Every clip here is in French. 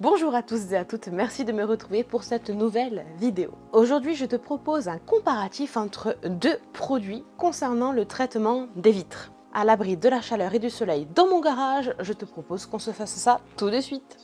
Bonjour à tous et à toutes, merci de me retrouver pour cette nouvelle vidéo. Aujourd'hui, je te propose un comparatif entre deux produits concernant le traitement des vitres. À l'abri de la chaleur et du soleil dans mon garage, je te propose qu'on se fasse ça tout de suite.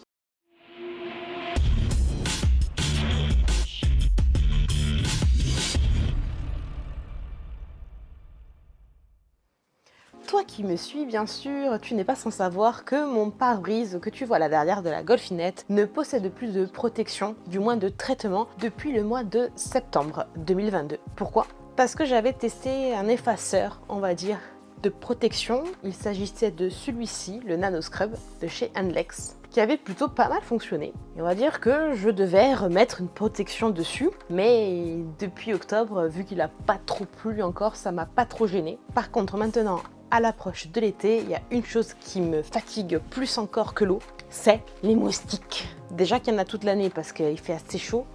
Toi qui me suis, bien sûr, tu n'es pas sans savoir que mon pare-brise que tu vois là derrière de la Golfinette ne possède plus de protection, du moins de traitement, depuis le mois de septembre 2022. Pourquoi? Parce que j'avais testé un effaceur, on va dire, de protection. Il s'agissait de celui-ci, le Nano Scrub de chez Handlex, qui avait plutôt pas mal fonctionné. Et on va dire que je devais remettre une protection dessus, mais depuis octobre, vu qu'il a pas trop plu encore, ça m'a pas trop gêné. Par contre, maintenant, à l'approche de l'été, il y a une chose qui me fatigue plus encore que l'eau, c'est les moustiques. Déjà qu'il y en a toute l'année parce qu'il fait assez chaud.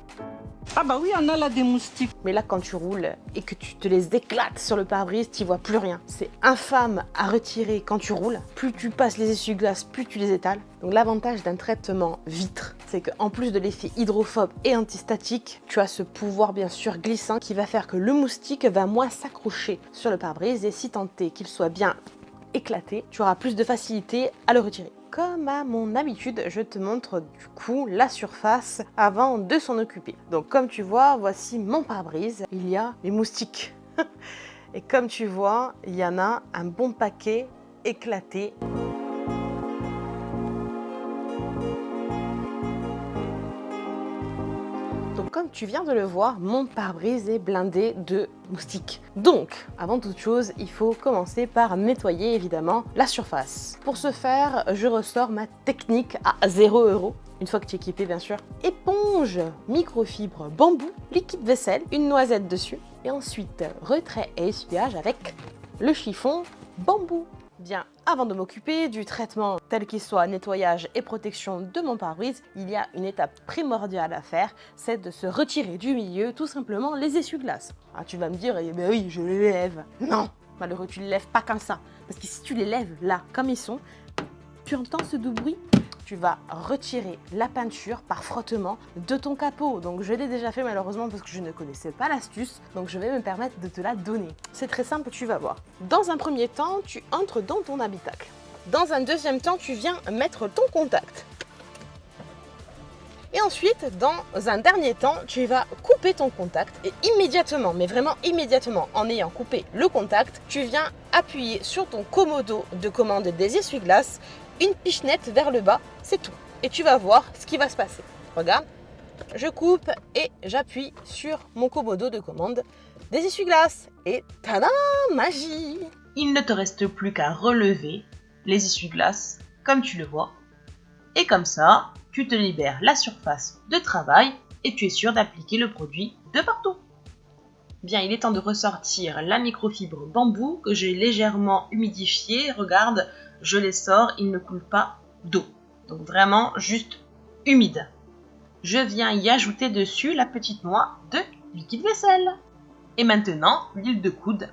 Ah bah oui, on a là des moustiques. Mais là, quand tu roules et que tu te les éclates sur le pare-brise, tu vois plus rien. C'est infâme à retirer quand tu roules. Plus tu passes les essuie-glaces, plus tu les étales. Donc l'avantage d'un traitement vitre, c'est qu'en plus de l'effet hydrophobe et antistatique, tu as ce pouvoir bien sûr glissant qui va faire que le moustique va moins s'accrocher sur le pare-brise et si tant est qu'il soit bien éclaté, tu auras plus de facilité à le retirer. Comme à mon habitude, je te montre du coup la surface avant de s'en occuper. Donc comme tu vois, voici mon pare-brise. Il y a les moustiques. Et comme tu vois, il y en a un bon paquet éclaté. Donc comme tu viens de le voir, mon pare-brise est blindé de moustiques. Donc, avant toute chose, il faut commencer par nettoyer évidemment la surface. Pour ce faire, je ressors ma technique à 0 €. Une fois que tu es équipé bien sûr. Éponge microfibre bambou, liquide vaisselle, une noisette dessus. Et ensuite, retrait et essuyage avec le chiffon bambou. Bien, avant de m'occuper du traitement tel qu'il soit, nettoyage et protection de mon pare-brise, il y a une étape primordiale à faire, c'est de se retirer du milieu tout simplement les essuie-glaces. Ah, tu vas me dire, eh ben oui, je les lève. Non, malheureux, tu les lèves pas comme ça. Parce que si tu les lèves là, comme ils sont, tu entends ce doux bruit? Tu vas retirer la peinture par frottement de ton capot. Donc je l'ai déjà fait malheureusement parce que je ne connaissais pas l'astuce, donc je vais me permettre de te la donner. C'est très simple, tu vas voir. Dans un premier temps, tu entres dans ton habitacle. Dans un deuxième temps, tu viens mettre ton contact. Et ensuite, dans un dernier temps, tu vas couper ton contact et immédiatement, mais vraiment immédiatement, en ayant coupé le contact, tu viens appuyer sur ton commodo de commande des essuie-glaces, une pichenette vers le bas, c'est tout. Et tu vas voir ce qui va se passer. Regarde, je coupe et j'appuie sur mon commodo de commande des essuie-glaces. Et tada, magie! Il ne te reste plus qu'à relever les essuie-glaces, comme tu le vois. Et comme ça, tu te libères la surface de travail et tu es sûr d'appliquer le produit de partout. Bien, il est temps de ressortir la microfibre bambou que j'ai légèrement humidifiée. Regarde, je les sors, il ne coule pas d'eau. Donc vraiment juste humide. Je viens y ajouter dessus la petite noix de liquide vaisselle. Et maintenant, l'huile de coude.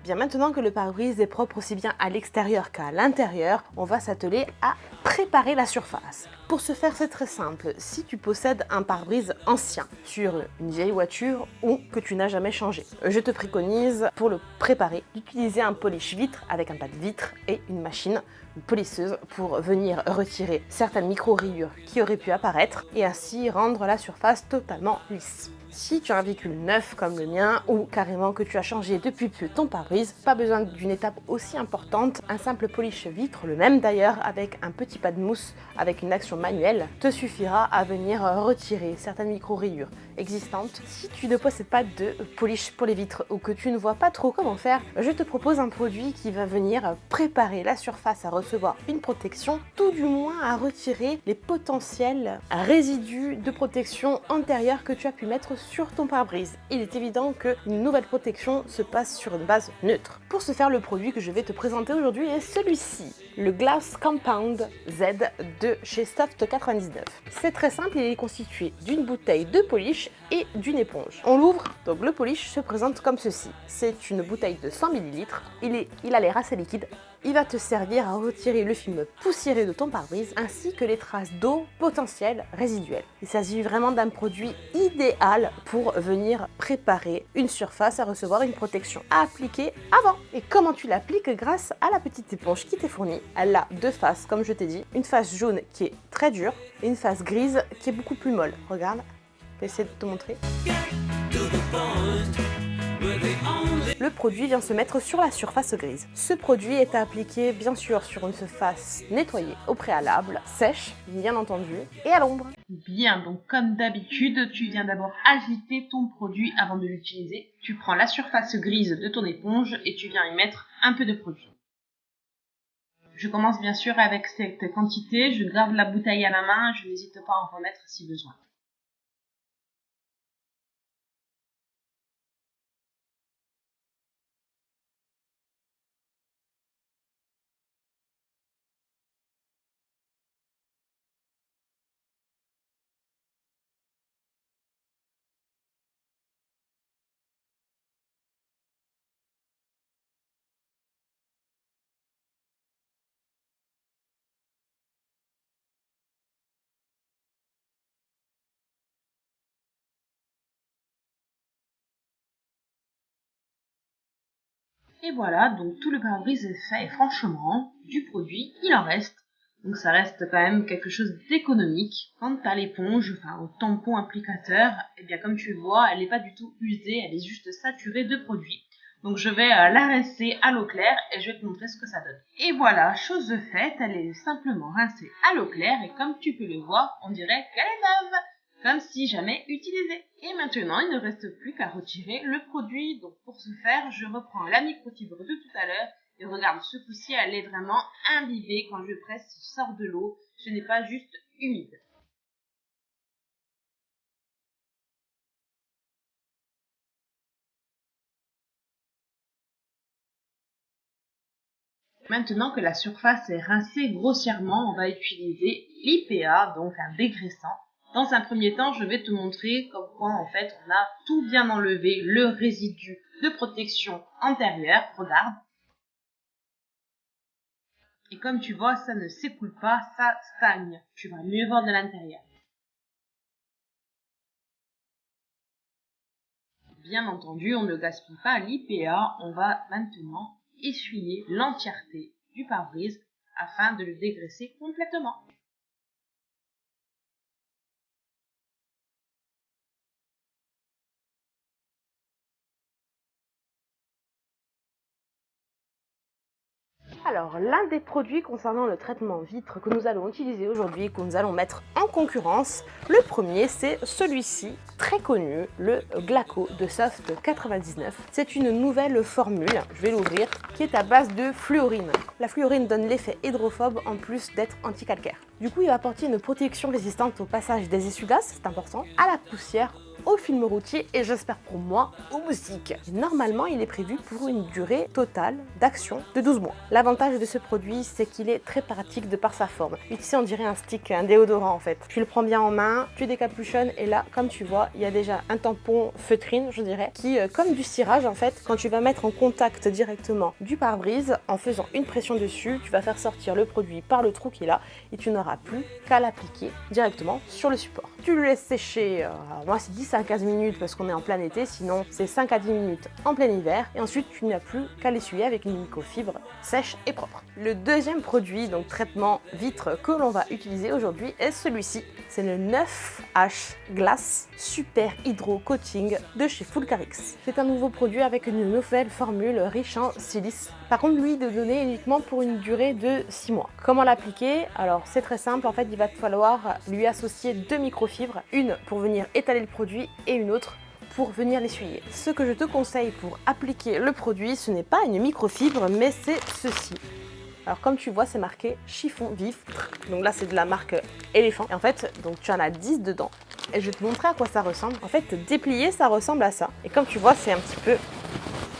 Bien, maintenant que le pare-brise est propre aussi bien à l'extérieur qu'à l'intérieur, on va s'atteler à préparer la surface. Pour ce faire, c'est très simple. Si tu possèdes un pare-brise ancien sur une vieille voiture ou que tu n'as jamais changé, je te préconise pour le préparer d'utiliser un polish vitre avec un pâte vitre et une machine, une polisseuse pour venir retirer certaines micro-rayures qui auraient pu apparaître et ainsi rendre la surface totalement lisse. Si tu as un véhicule neuf comme le mien ou carrément que tu as changé depuis peu ton pare-brise, pas besoin d'une étape aussi importante, un simple polish vitre, le même d'ailleurs, avec un petit pas de mousse avec une action manuelle te suffira à venir retirer certaines micro-rayures existantes. Si tu ne possèdes pas de polish pour les vitres ou que tu ne vois pas trop comment faire, je te propose un produit qui va venir préparer la surface à recevoir une protection, tout du moins à retirer les potentiels résidus de protection antérieure que tu as pu mettre sur ton pare-brise. Il est évident qu'une nouvelle protection se passe sur une base neutre. Pour ce faire, le produit que je vais te présenter aujourd'hui est celui-ci, le Glass Compound Z de chez Soft 99. C'est très simple, il est constitué d'une bouteille de polish et d'une éponge. On l'ouvre, donc le polish se présente comme ceci. C'est une bouteille de 100 ml, il a l'air assez liquide. Il va te servir à retirer le film poussiéreux de ton pare-brise ainsi que les traces d'eau potentielles résiduelles. Il s'agit vraiment d'un produit idéal pour venir préparer une surface à recevoir une protection à appliquer avant. Et comment tu l'appliques? Grâce à la petite éponge qui t'est fournie. Elle a deux faces, comme je t'ai dit. Une face jaune qui est très dure et une face grise qui est beaucoup plus molle. Regarde, je vais essayer de te montrer. Le produit vient se mettre sur la surface grise. Ce produit est à appliquer bien sûr sur une surface nettoyée au préalable, sèche bien entendu, et à l'ombre. Bien, donc comme d'habitude, tu viens d'abord agiter ton produit avant de l'utiliser. Tu prends la surface grise de ton éponge et tu viens y mettre un peu de produit. Je commence bien sûr avec cette quantité, je garde la bouteille à la main, je n'hésite pas à en remettre si besoin. Et voilà, donc tout le pare-brise est fait et franchement, du produit, il en reste. Donc ça reste quand même quelque chose d'économique. Quant à l'éponge, enfin au tampon applicateur, eh bien comme tu le vois, elle n'est pas du tout usée, elle est juste saturée de produit. Donc je vais la rincer à l'eau claire et je vais te montrer ce que ça donne. Et voilà, chose faite, elle est simplement rincée à l'eau claire et comme tu peux le voir, on dirait qu'elle est neuve, comme si jamais utilisée. Et maintenant, il ne reste plus qu'à retirer le produit. Donc pour ce faire, je reprends la microfibre de tout à l'heure et regarde, ce coup-ci, elle est vraiment imbibée. Quand je presse, il sort de l'eau. Ce n'est pas juste humide. Maintenant que la surface est rincée grossièrement, on va utiliser l'IPA, donc un dégraissant. Dans un premier temps, je vais te montrer comme quoi en fait on a tout bien enlevé, le résidu de protection antérieure, regarde. Et comme tu vois, ça ne s'écoule pas, ça stagne. Tu vas mieux voir de l'intérieur. Bien entendu, on ne gaspille pas l'IPA, on va maintenant essuyer l'entièreté du pare-brise afin de le dégraisser complètement. Alors, l'un des produits concernant le traitement vitre que nous allons utiliser aujourd'hui, que nous allons mettre en concurrence, le premier c'est celui-ci, très connu, le Glaco de Soft 99. C'est une nouvelle formule, je vais l'ouvrir, qui est à base de fluorine. La fluorine donne l'effet hydrophobe en plus d'être anti-calcaire. Du coup, il va apporter une protection résistante au passage des essuie-glaces, c'est important, à la poussière, au film routier et j'espère pour moi aux moustiques. Normalement, il est prévu pour une durée totale d'action de 12 mois. L'avantage de ce produit, c'est qu'il est très pratique de par sa forme. Ici, on dirait un stick, un déodorant en fait. Tu le prends bien en main, tu décapuchonnes et là, comme tu vois, il y a déjà un tampon feutrine, je dirais, qui, comme du cirage en fait, quand tu vas mettre en contact directement du pare-brise, en faisant une pression dessus, tu vas faire sortir le produit par le trou qui est là et tu n'auras plus qu'à l'appliquer directement sur le support. Tu le laisses sécher, moi c'est 10 à 15 minutes parce qu'on est en plein été, sinon c'est 5 à 10 minutes en plein hiver et ensuite tu n'as plus qu'à l'essuyer avec une microfibre sèche et propre. Le deuxième produit, donc traitement vitre que l'on va utiliser aujourd'hui est celui-ci. C'est le 9H Glass Super Hydro Coating de chez Fulcarix. C'est un nouveau produit avec une nouvelle formule riche en silice Par contre, lui, de donner uniquement pour une durée de 6 mois. Comment l'appliquer? Alors, c'est très simple. En fait, il va te falloir lui associer 2 microfibres. Une pour venir étaler le produit et une autre pour venir l'essuyer. Ce que je te conseille pour appliquer le produit, ce n'est pas une microfibre, mais c'est ceci. Alors comme tu vois, c'est marqué chiffon vif. Donc là, c'est de la marque Éléphant. Et en fait, donc tu en as 10 dedans. Et je vais te montrer à quoi ça ressemble. En fait, déplié, ça ressemble à ça. Et comme tu vois, c'est un petit peu...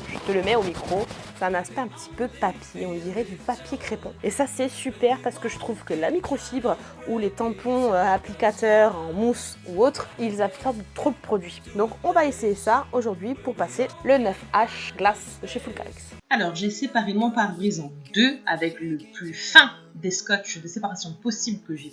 Je te le mets au micro. C'est un aspect un petit peu papier, on dirait du papier crépon. Et ça, c'est super parce que je trouve que la microfibre ou les tampons applicateurs en mousse ou autre, ils absorbent trop de produits. Donc, on va essayer ça aujourd'hui pour passer le 9H glace de chez Fulcarix. Alors, j'ai séparé mon pare-brise en deux avec le plus fin des scotch de séparation possible que j'ai.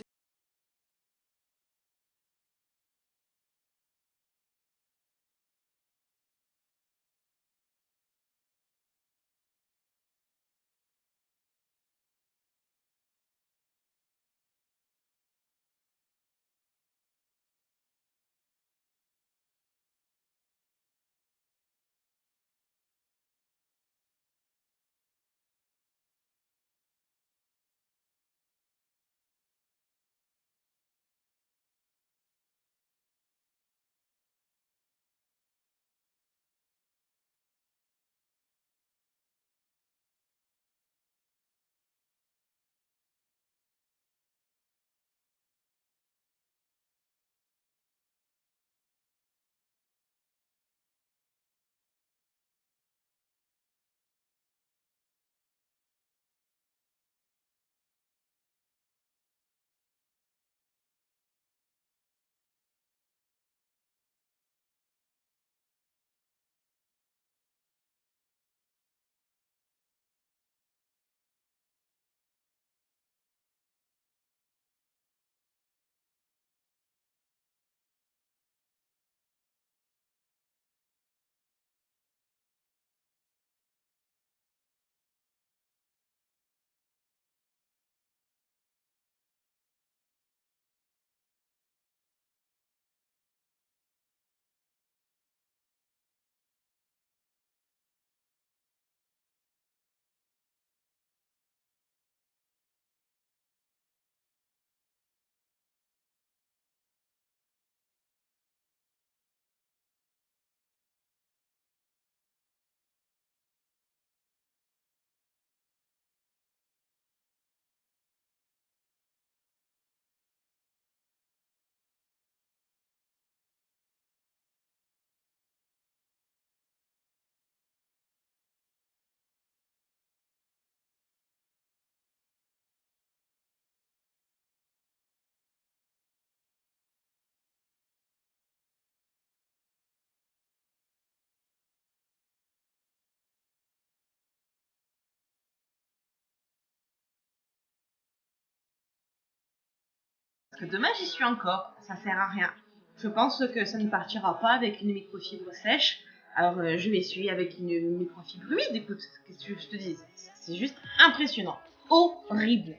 Parce que demain, j'y suis encore. Ça sert à rien. Je pense que ça ne partira pas avec une microfibre sèche. Alors, je vais essuyer avec une microfibre humide. Écoute, qu'est-ce que je te dis? C'est juste impressionnant. Horrible.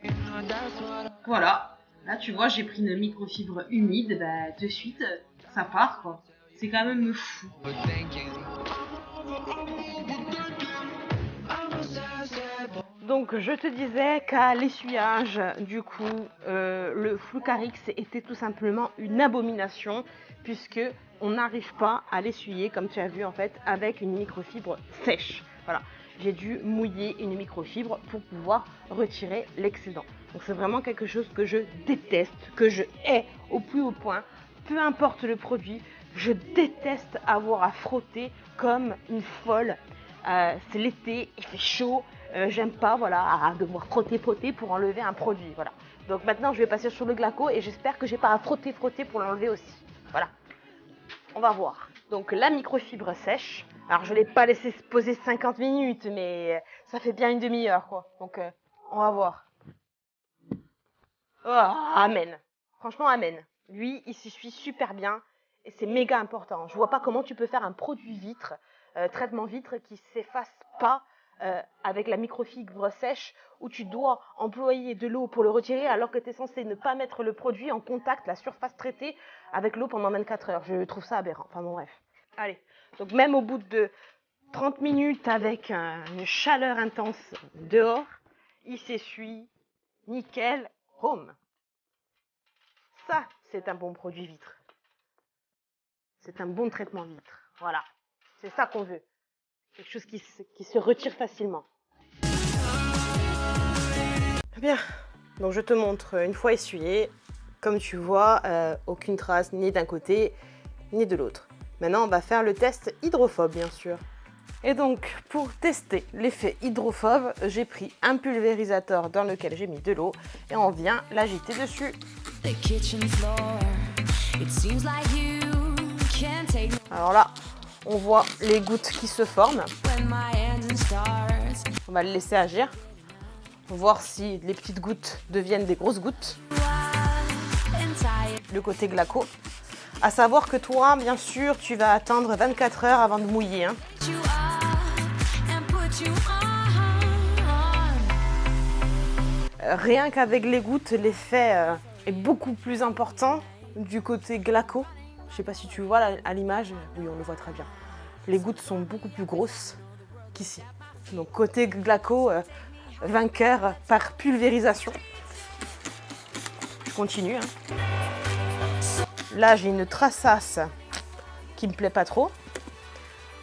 Voilà. Là, tu vois, j'ai pris une microfibre humide. Bah, de suite, ça part, quoi. C'est quand même fou. Donc je te disais qu'à l'essuyage, du coup, le Fulcarix était tout simplement une abomination puisque on n'arrive pas à l'essuyer comme tu as vu en fait avec une microfibre sèche. Voilà, j'ai dû mouiller une microfibre pour pouvoir retirer l'excédent. Donc c'est vraiment quelque chose que je déteste, que je hais au plus haut point. Peu importe le produit, je déteste avoir à frotter comme une folle. C'est l'été, il fait chaud. J'aime pas voilà, devoir frotter pour enlever un produit. Voilà. Donc maintenant je vais passer sur le glaco et j'espère que j'ai pas à frotter pour l'enlever aussi. Voilà. On va voir. Donc la microfibre sèche. Alors je l'ai pas laissé se poser 50 minutes mais ça fait bien une demi-heure quoi. Donc on va voir. Oh, amen. Franchement amen. Lui il s'essuie super bien et c'est méga important. Je vois pas comment tu peux faire un produit vitre, traitement vitre qui s'efface pas avec la microfibre sèche où tu dois employer de l'eau pour le retirer alors que tu es censé ne pas mettre le produit en contact, la surface traitée, avec l'eau pendant 24 heures. Je trouve ça aberrant. Enfin bon bref. Allez, donc même au bout de 30 minutes avec une chaleur intense dehors, il s'essuie, nickel, home. Ça, c'est un bon produit vitre. C'est un bon traitement vitre. Voilà, c'est ça qu'on veut. Quelque chose qui se retire facilement. Bien, donc je te montre une fois essuyé. Comme tu vois, aucune trace ni d'un côté ni de l'autre. Maintenant, on va faire le test hydrophobe, bien sûr. Et donc, pour tester l'effet hydrophobe, j'ai pris un pulvérisateur dans lequel j'ai mis de l'eau et on vient l'agiter dessus. Alors là, on voit les gouttes qui se forment. On va le laisser agir. Voir si les petites gouttes deviennent des grosses gouttes. Le côté glaco. À savoir que toi, bien sûr, tu vas attendre 24 heures avant de mouiller. Hein. Rien qu'avec les gouttes, l'effet est beaucoup plus important du côté glaco. Je sais pas si tu vois à l'image. Oui, on le voit très bien. Les gouttes sont beaucoup plus grosses qu'ici. Donc côté glaco, vainqueur par pulvérisation. Je continue. Hein. Là, j'ai une traçasse qui me plaît pas trop.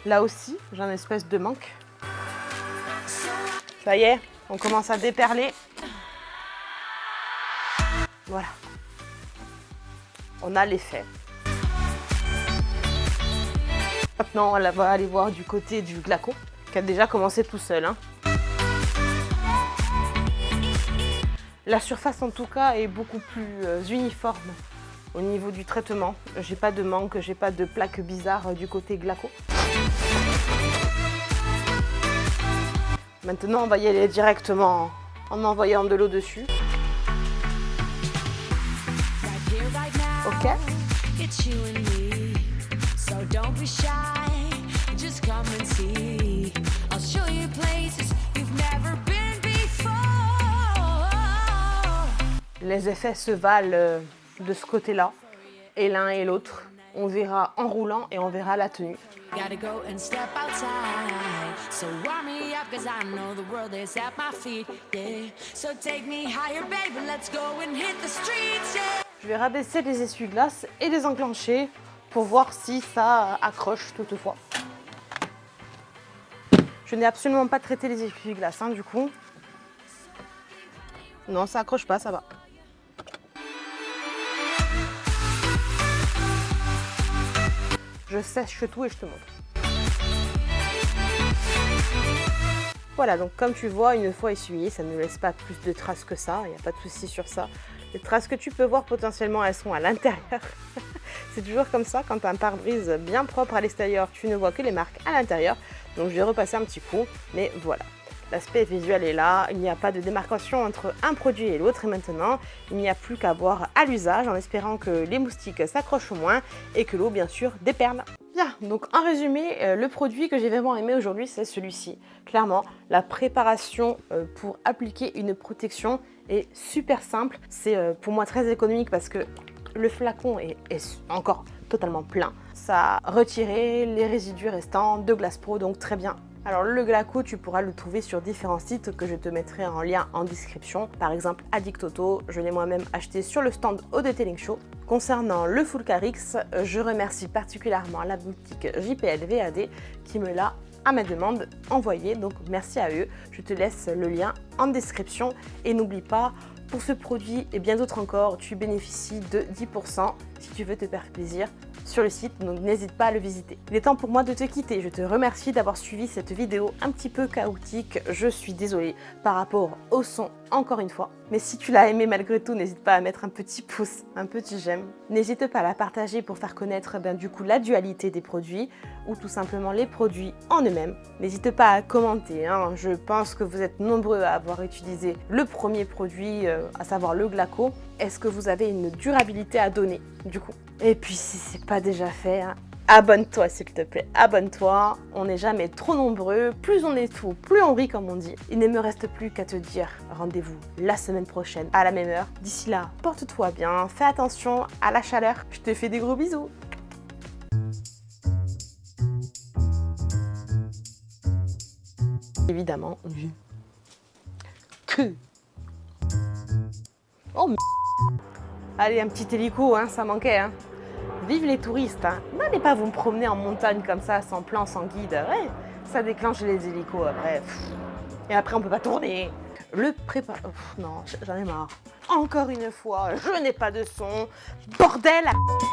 Là aussi, j'ai un espèce de manque. Ça y est, on commence à déperler. Voilà. On a l'effet. Maintenant, on va aller voir du côté du glaco, qui a déjà commencé tout seul. Hein. La surface, en tout cas, est beaucoup plus uniforme au niveau du traitement. J'ai pas de manque, j'ai pas de plaques bizarres du côté glaco. Maintenant, on va y aller directement en envoyant de l'eau dessus. Ok. Les effets se valent de ce côté-là, et l'un et l'autre. On verra en roulant et on verra la tenue. Je vais rabaisser les essuie-glaces et les enclencher pour voir si ça accroche toutefois. Je n'ai absolument pas traité les essuie-glaces, hein, du coup. Non, ça accroche pas, ça va. Je sèche tout et je te montre. Voilà, donc comme tu vois, une fois essuyé, ça ne laisse pas plus de traces que ça. Il n'y a pas de souci sur ça. Les traces que tu peux voir potentiellement, elles sont à l'intérieur. C'est toujours comme ça, quand tu as un pare-brise bien propre à l'extérieur, tu ne vois que les marques à l'intérieur. Donc je vais repasser un petit coup, mais voilà. L'aspect visuel est là, il n'y a pas de démarcation entre un produit et l'autre et maintenant, il n'y a plus qu'à voir à l'usage en espérant que les moustiques s'accrochent au moins et que l'eau bien sûr déperle. Bien, donc en résumé, le produit que j'ai vraiment aimé aujourd'hui c'est celui-ci. Clairement, la préparation pour appliquer une protection est super simple. C'est pour moi très économique parce que le flacon est encore totalement plein. Ça a retiré les résidus restants de Glace Pro, donc très bien. Alors le glaco, tu pourras le trouver sur différents sites que je te mettrai en lien en description. Par exemple Addict Auto, je l'ai moi-même acheté sur le stand ODT Link Show. Concernant le Fulcarix, je remercie particulièrement la boutique JPL VAD qui me l'a à ma demande envoyé. Donc merci à eux. Je te laisse le lien en description et n'oublie pas, pour ce produit et bien d'autres encore, tu bénéficies de 10% si tu veux te faire plaisir sur le site, donc n'hésite pas à le visiter. Il est temps pour moi de te quitter. Je te remercie d'avoir suivi cette vidéo un petit peu chaotique. Je suis désolée par rapport au son encore une fois. Mais si tu l'as aimé malgré tout, n'hésite pas à mettre un petit pouce, un petit j'aime. N'hésite pas à la partager pour faire connaître du coup la dualité des produits ou tout simplement les produits en eux-mêmes. N'hésite pas à commenter, hein. Je pense que vous êtes nombreux à avoir utilisé le premier produit, à savoir le glaco. Est-ce que vous avez une durabilité à donner du coup? Et puis si c'est pas déjà fait, hein, abonne-toi s'il te plaît, abonne-toi. On n'est jamais trop nombreux, plus on est tout, plus on rit comme on dit. Il ne me reste plus qu'à te dire rendez-vous la semaine prochaine à la même heure. D'ici là, porte-toi bien, fais attention à la chaleur. Je te fais des gros bisous. évidemment du que. Oh allez, un petit hélico, hein, ça manquait. Hein. Vive les touristes. Hein. N'allez pas vous me promener en montagne comme ça, sans plan, sans guide. Ouais, ça déclenche les hélicos après. Et après, on peut pas tourner. Le prépare... non, j'en ai marre. Encore une fois, je n'ai pas de son. Bordel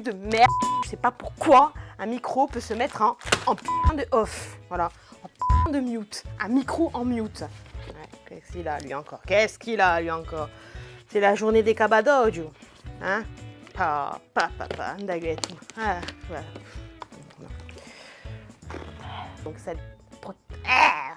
de merde. Je sais pas pourquoi un micro peut se mettre en de off. Voilà, en de mute. Un micro en mute. Ouais, qu'est-ce qu'il a, lui, encore? Qu'est-ce qu'il a, lui, encore? C'est la journée des cabadogios. Hein? Ndaguette. Ah, voilà. Donc, cette... Ah